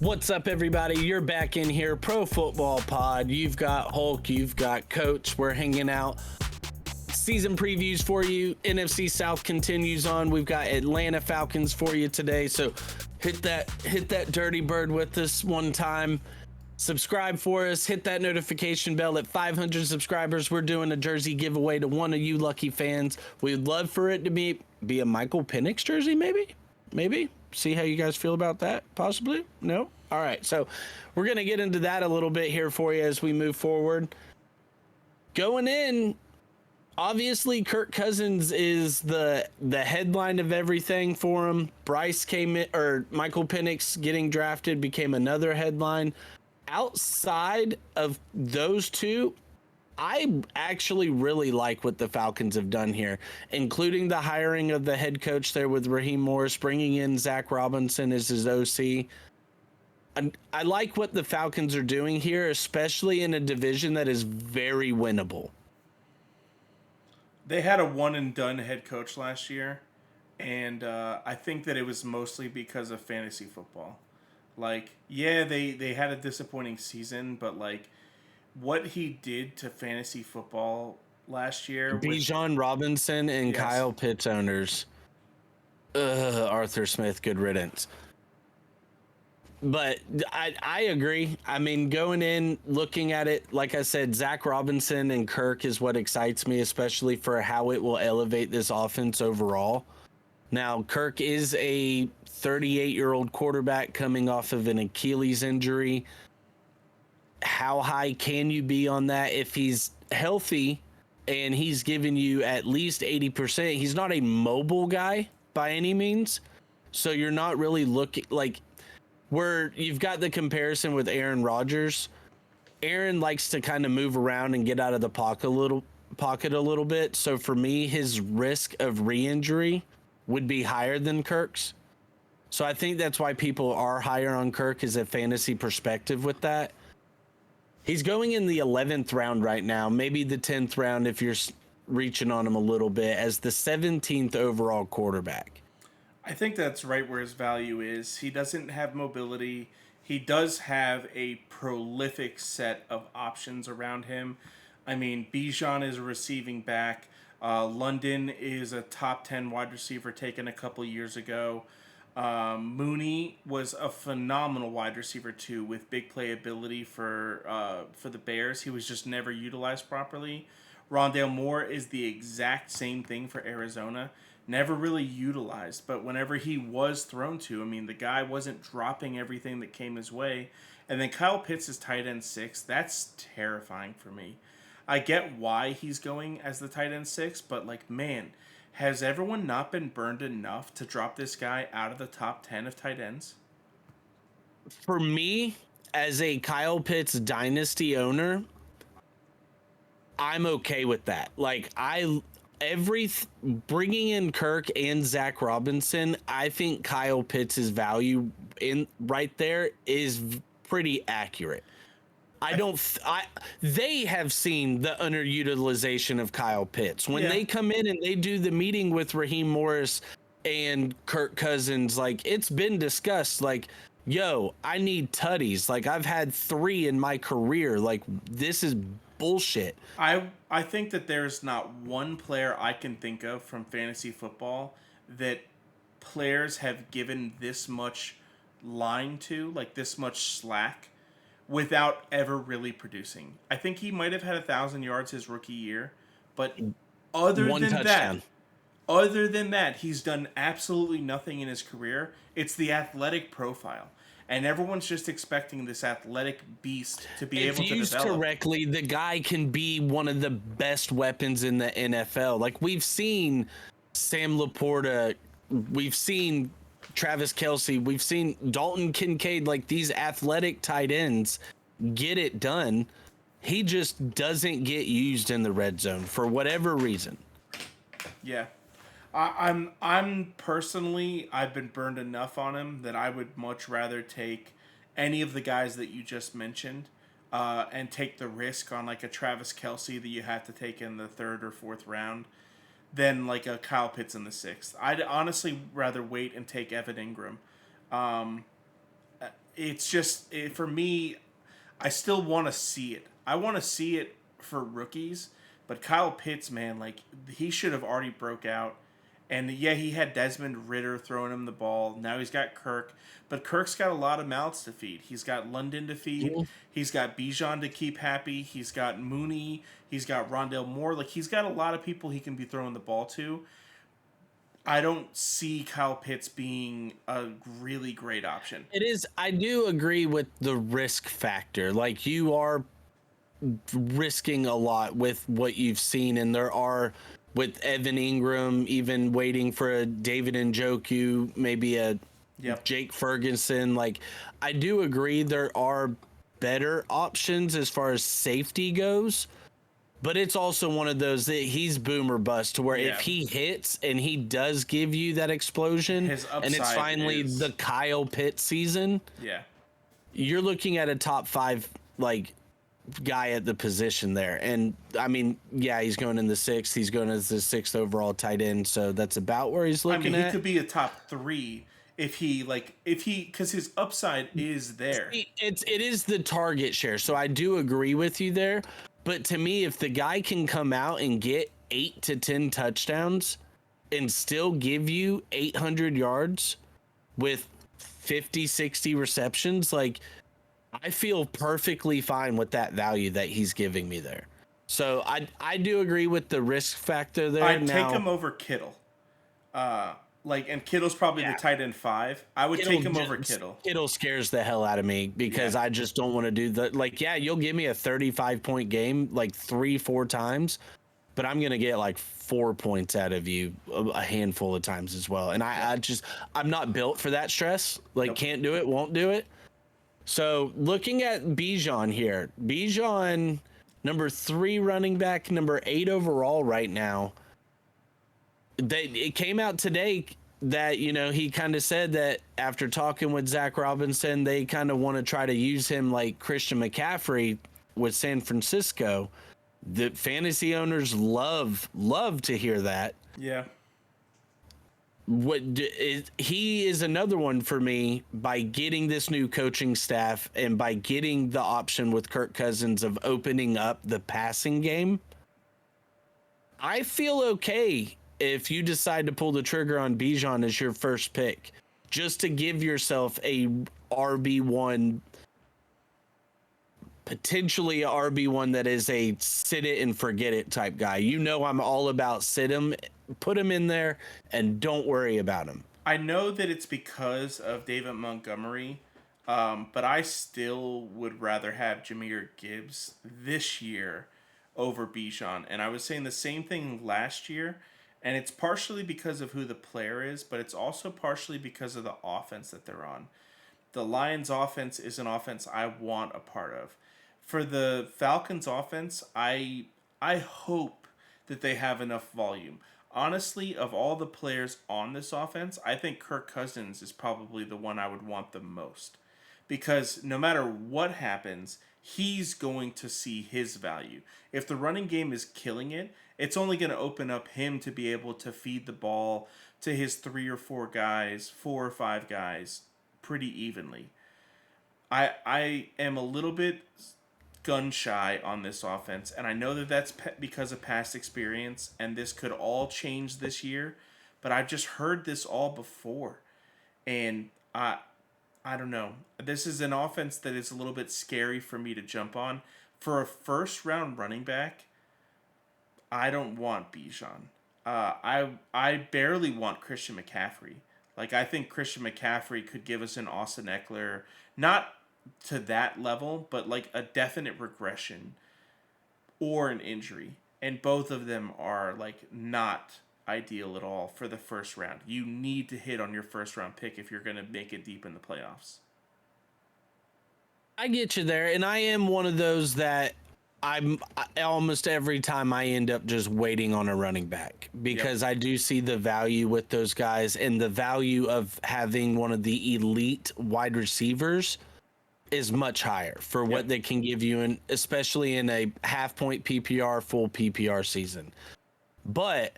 What's up, everybody? You're back in here, Pro Football Pod. You've got Hulk, you've got Coach. We're hanging out. Season previews for you. NFC South continues on. We've got Atlanta Falcons for you today. So hit that dirty bird with us one time. Subscribe for us. Hit that notification bell. At 500 subscribers, we're doing a jersey giveaway to one of you lucky fans. We'd love for it to be a Michael Penix jersey, maybe. See how you guys feel about that? Possibly? No? All right. So we're going to get into that a little bit here for you as we move forward. Going in, obviously, Kirk Cousins is the headline of everything for him. Bryce came in, or Michael Penix getting drafted became another headline. Outside of those two, I actually really like what the Falcons have done here, including the hiring of the head coach there with Raheem Morris, bringing in Zach Robinson as his OC. I like what the Falcons are doing here, especially in a division that is very winnable. They had a one-and-done head coach last year, and I think that it was mostly because of fantasy football. Like, yeah, they had a disappointing season, but, like, what he did to fantasy football last year. Bijan Robinson and Yes. Kyle Pitts owners. Arthur Smith, good riddance. But I agree. I mean, going in, looking at it, like I said, Zach Robinson and Kirk is what excites me, especially for how it will elevate this offense overall. Now, Kirk is a 38-year-old quarterback coming off of an Achilles injury. How high can you be on that if he's healthy and he's giving you at least 80%? He's not a mobile guy by any means. So you're not really looking like where you've got the comparison with Aaron Rodgers. Aaron likes to kind of move around and get out of the pocket a little bit. So for me, his risk of re-injury would be higher than Kirk's. So I think that's why people are higher on Kirk as a fantasy perspective with that. He's going in the 11th round right now, maybe the 10th round if you're reaching on him a little bit, as the 17th overall quarterback. I think that's right where his value is. He doesn't have mobility. He does have a prolific set of options around him. I mean, Bijan is a receiving back. London is a top 10 wide receiver taken a couple years ago. Mooney was a phenomenal wide receiver too, with big playability for the Bears. He was just never utilized properly. Rondale Moore is the exact same thing for Arizona. Never really utilized, but whenever he was thrown to, I mean, the guy wasn't dropping everything that came his way. And then Kyle Pitts is tight end 6. That's terrifying for me. I get why he's going as the tight end 6, but like, man, has everyone not been burned enough to drop this guy out of the top 10 of tight ends? For me, as a Kyle Pitts dynasty owner, I'm okay with that. Like, bringing in Kirk and Zach Robinson, I think Kyle Pitts' value in right there is pretty accurate. They have seen the underutilization of Kyle Pitts. When they come in and they do the meeting with Raheem Morris and Kirk Cousins, like, it's been discussed, like, yo, I need tutties. Like, I've had 3 in my career. Like, this is bullshit. I think that there's not one player I can think of from fantasy football that players have given this much line to, like this much slack, without ever really producing. I think he might have had 1,000 yards his rookie year, but other than that, he's done absolutely nothing in his career. It's the athletic profile. And everyone's just expecting this athletic beast to be able to develop. If used correctly, the guy can be one of the best weapons in the NFL. Like, we've seen Sam Laporta, we've seen Travis Kelce, we've seen Dalton Kincaid, like these athletic tight ends get it done. He just doesn't get used in the red zone for whatever reason. Yeah. I'm personally, I've been burned enough on him that I would much rather take any of the guys that you just mentioned and take the risk on like a Travis Kelce that you have to take in the 3rd or 4th round than like a Kyle Pitts in the 6th. I'd honestly rather wait and take Evan Ingram. It's just for me. I still want to see it. I want to see it for rookies, but Kyle Pitts, man, like he should have already broke out. And yeah, he had Desmond Ritter throwing him the ball. Now he's got Kirk, but Kirk's got a lot of mouths to feed. He's got London to feed. Mhm. He's got Bijan to keep happy. He's got Mooney. He's got Rondell Moore. Like he's got a lot of people he can be throwing the ball to. I don't see Kyle Pitts being a really great option. It is. I do agree with the risk factor. Like you are risking a lot with what you've seen, and there are with Evan Ingram, even waiting for a David Njoku, maybe a Yep. Jake Ferguson. Like I do agree there are better options as far as safety goes. But it's also one of those that he's boom or bust to where if he hits and he does give you that explosion His and it's upside finally is- the Kyle Pitts season, Yeah. you're looking at a top 5 like guy at the position there. And I mean, yeah, he's going in the 6th. He's going as the 6th overall tight end, so that's about where he's looking he at. could be a top 3 if he because his upside is there. It is the target share, so I do agree with you there. But to me, if the guy can come out and get 8 to 10 touchdowns and still give you 800 yards with 50, 60 receptions, like I feel perfectly fine with that value that he's giving me there. So I do agree with the risk factor there. I'd take him over Kittle. And Kittle's probably the tight end 5. I would take him over Kittle. Kittle scares the hell out of me because I just don't want to do the you'll give me a 35-point game like 3-4 times, but I'm gonna get like 4 points out of you a handful of times as well. And I'm not built for that stress. Like can't do it, won't do it. So looking at Bijan here, Bijan number 3 running back, number 8 overall right now. It came out today that, he kind of said that after talking with Zach Robinson, they kind of want to try to use him like Christian McCaffrey with San Francisco. The fantasy owners love to hear that. Yeah. He is another one for me by getting this new coaching staff and by getting the option with Kirk Cousins of opening up the passing game. I feel okay if you decide to pull the trigger on Bijan as your first pick, just to give yourself a RB1, potentially a RB1 that is a sit it and forget it type guy. I'm all about sit him, put him in there, and don't worry about him. I know that it's because of David Montgomery, but I still would rather have Jahmyr Gibbs this year over Bijan. And I was saying the same thing last year. And it's partially because of who the player is, but it's also partially because of the offense that they're on. The Lions offense is an offense I want a part of. For the Falcons offense, I hope that they have enough volume. Honestly, of all the players on this offense, I think Kirk Cousins is probably the one I would want the most. Because no matter what happens, he's going to see his value. If the running game is killing it, it's only going to open up him to be able to feed the ball to his 3 or 4 guys, 4 or 5 guys pretty evenly. I am a little bit gun shy on this offense, and I know that that's because of past experience, and this could all change this year, but I've just heard this all before, and I don't know. This is an offense that is a little bit scary for me to jump on. For a first-round running back, I don't want Bijan. I barely want Christian McCaffrey. Like, I think Christian McCaffrey could give us an Austin Eckler, not to that level, but like a definite regression or an injury. And both of them are like not ideal at all for the first round. You need to hit on your first round pick if you're going to make it deep in the playoffs. I get you there, and I am one of those that almost every time I end up just waiting on a running back because I do see the value with those guys and the value of having one of the elite wide receivers is much higher for what they can give you, and especially in a half-point PPR, full PPR season. But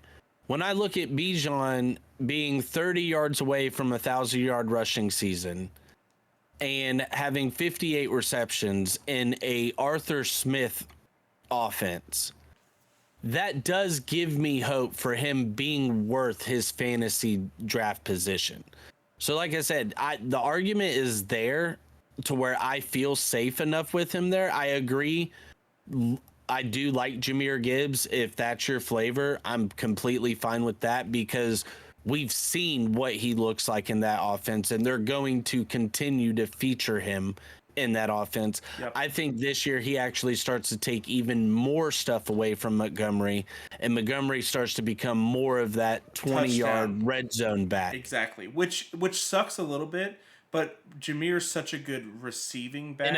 when I look at Bijan being 30 yards away from a 1,000-yard rushing season, and having 58 receptions in a Arthur Smith offense, that does give me hope for him being worth his fantasy draft position. So like I said, the argument is there to where I feel safe enough with him there. I agree. I do like Jahmyr Gibbs. If that's your flavor, I'm completely fine with that because we've seen what he looks like in that offense, and they're going to continue to feature him in that offense. Yep. I think this year he actually starts to take even more stuff away from Montgomery, and Montgomery starts to become more of that 20-yard red zone back. Exactly, which sucks a little bit, but Jahmyr's such a good receiving back.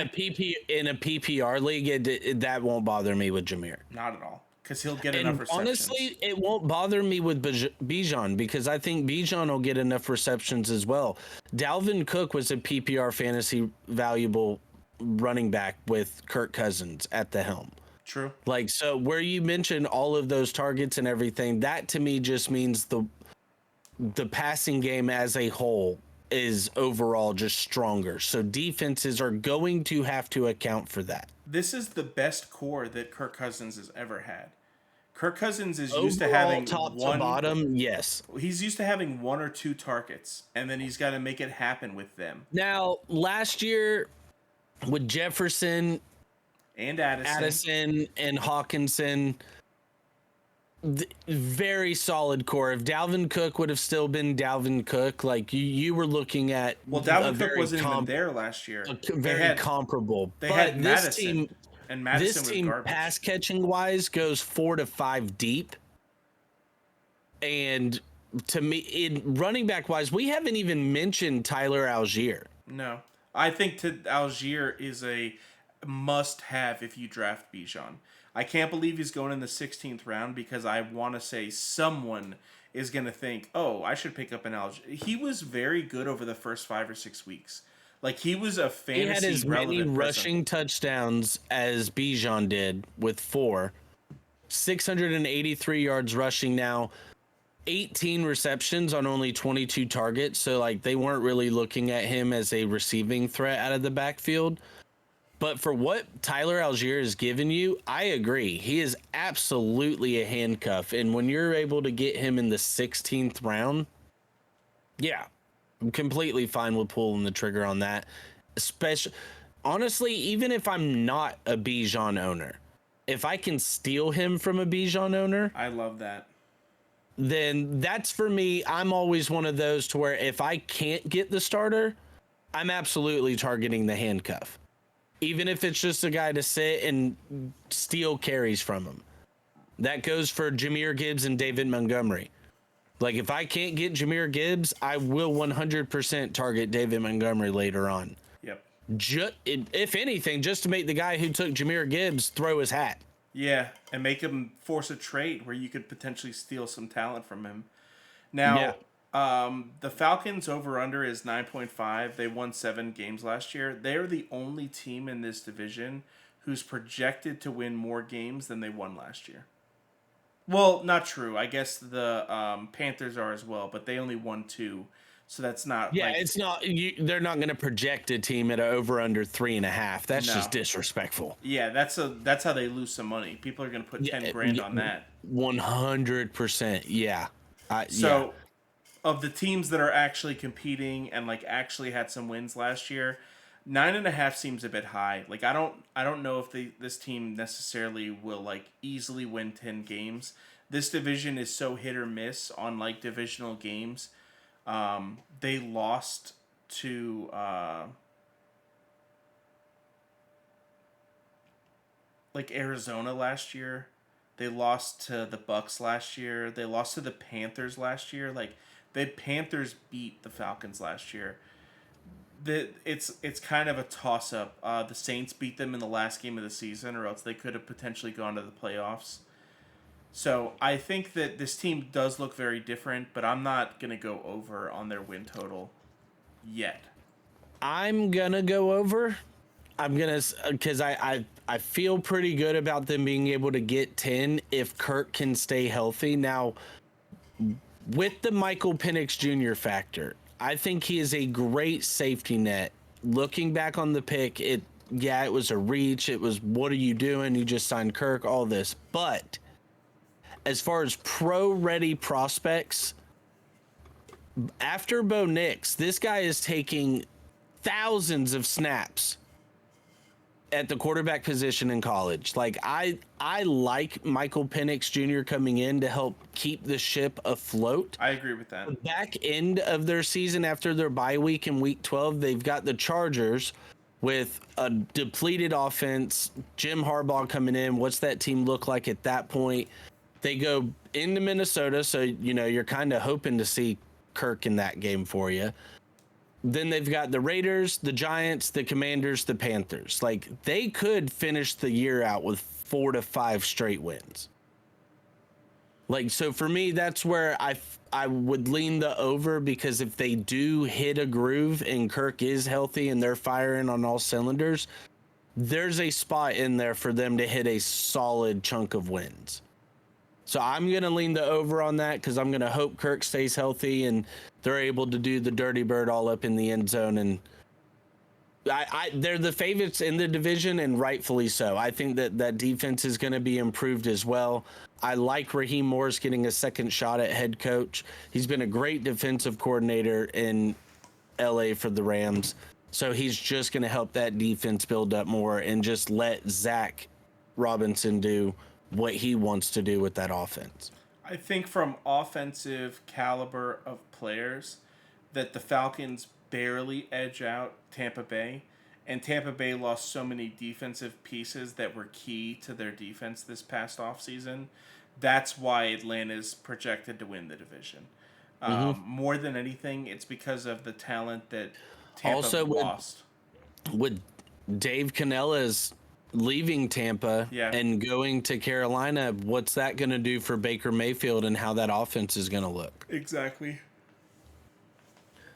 In a PPR league, that won't bother me with Jahmyr. Not at all, because he'll get enough receptions. Honestly, it won't bother me with Bijan because I think Bijan will get enough receptions as well. Dalvin Cook was a PPR fantasy valuable running back with Kirk Cousins at the helm. True. Like, so where you mentioned all of those targets and everything, that to me just means the passing game as a whole is overall just stronger. So defenses are going to have to account for that. This is the best core that Kirk Cousins has ever had. Kirk Cousins is overall, used to having top to bottom, yes. He's used to having 1 or 2 targets, and then he's got to make it happen with them. Now, last year with Jefferson and Addison and Hawkinson, very solid core. If Dalvin Cook would have still been Dalvin Cook, like you were looking at. Well, Dalvin Cook wasn't even there last year. Very comparable. They had Madison, and Madison this team, was garbage. Pass catching wise, goes 4 to 5 deep. And to me, in running back wise, we haven't even mentioned Tyler Allgeier. No, I think Allgeier is a must-have if you draft Bijan. I can't believe he's going in the 16th round because I want to say someone is going to think, oh, I should pick up an Allgeier. He was very good over the first 5 or 6 weeks. Like, he was a fantasy relevant. He had as many rushing touchdowns as Bijan did with 4. 683 yards rushing now. 18 receptions on only 22 targets. So, like, they weren't really looking at him as a receiving threat out of the backfield. But for what Tyler Allgeier has given you, I agree. He is absolutely a handcuff. And when you're able to get him in the 16th round, yeah, I'm completely fine with pulling the trigger on that. Honestly, even if I'm not a Bijan owner, if I can steal him from a Bijan owner, I love that. Then that's for me. I'm always one of those to where if I can't get the starter, I'm absolutely targeting the handcuff. Even if it's just a guy to sit and steal carries from him. That goes for Jahmyr Gibbs and David Montgomery. Like, if I can't get Jahmyr Gibbs, I will 100% target David Montgomery later on. Yep. If anything, just to make the guy who took Jahmyr Gibbs throw his hat. Yeah, and make him force a trade where you could potentially steal some talent from him. Now, the Falcons over-under is 9.5. They won 7 games last year. They're the only team in this division who's projected to win more games than they won last year. Well, not true. I guess the Panthers are as well, but they only won 2. So that's not. Yeah, it's not. They're not going to project a team at over/under 3.5. That's just disrespectful. Yeah, that's how they lose some money. People are going to put $10,000 on that. 100%. Yeah. Of the teams that are actually competing and like actually had some wins last year, 9.5 seems a bit high. Like, I don't know if this team necessarily will like easily win 10 games. This division is so hit or miss on like divisional games. They lost to like Arizona last year. They lost to the Bucks last year. They lost to the Panthers last year. Like, the Panthers beat the Falcons last year. It's kind of a toss-up. The Saints beat them in the last game of the season, or else they could have potentially gone to the playoffs. So I think that this team does look very different, but I'm not going to go over on their win total yet. I'm going to go over. I'm going to, because I feel pretty good about them being able to get 10 if Kirk can stay healthy. Now, with the Michael Penix Jr. factor, I think he is a great safety net looking back on the pick, it was a reach. It was, what are you doing? You just signed Kirk, all this. But as far as pro-ready prospects, after Bo Nix, this guy is taking thousands of snaps at the quarterback position in college. Like, I like Michael Penix Jr. coming in to help keep the ship afloat. I agree with that. The back end of their season, after their bye week in week 12, they've got the Chargers with a depleted offense. Jim Harbaugh coming in. What's that team look like at that point? They go into Minnesota, so, you know, you're kind of hoping to see Kirk in that game for you. Then they've got the Raiders, the Giants, the Commanders, the Panthers. Like, they could finish the year out with 4 to 5 straight wins. Like, so for me, that's where I would lean the over, because if they do hit a groove and Kirk is healthy and they're firing on all cylinders, there's a spot in there for them to hit a solid chunk of wins. So I'm going to lean the over on that, because I'm going to hope Kirk stays healthy and they're able to do the dirty bird all up in the end zone. And they're the favorites in the division, and rightfully so. I think that defense is going to be improved as well. I like Raheem Morris getting a second shot at head coach. He's been a great defensive coordinator in LA for the Rams. So he's just going to help that defense build up more and just let Zach Robinson do what he wants to do with that offense. I think from offensive caliber of players that the Falcons barely edge out Tampa Bay, and Tampa Bay lost so many defensive pieces that were key to their defense this past offseason. That's why Atlanta's projected to win the division. More than anything, it's because of the talent that Tampa also lost. With Dave Canella's leaving Tampa and going to Carolina, what's that going to do for Baker Mayfield and how that offense is going to look? Exactly.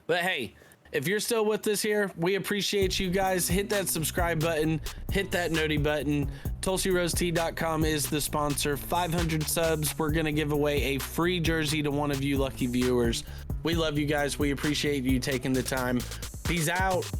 But hey, if you're still with us here, we appreciate you guys. Hit that subscribe button, hit that noti button. TulsiRoseTea.com is the sponsor. 500 subs, we're going to give away a free jersey to one of you lucky viewers. We love you guys. We appreciate you taking the time. Peace out.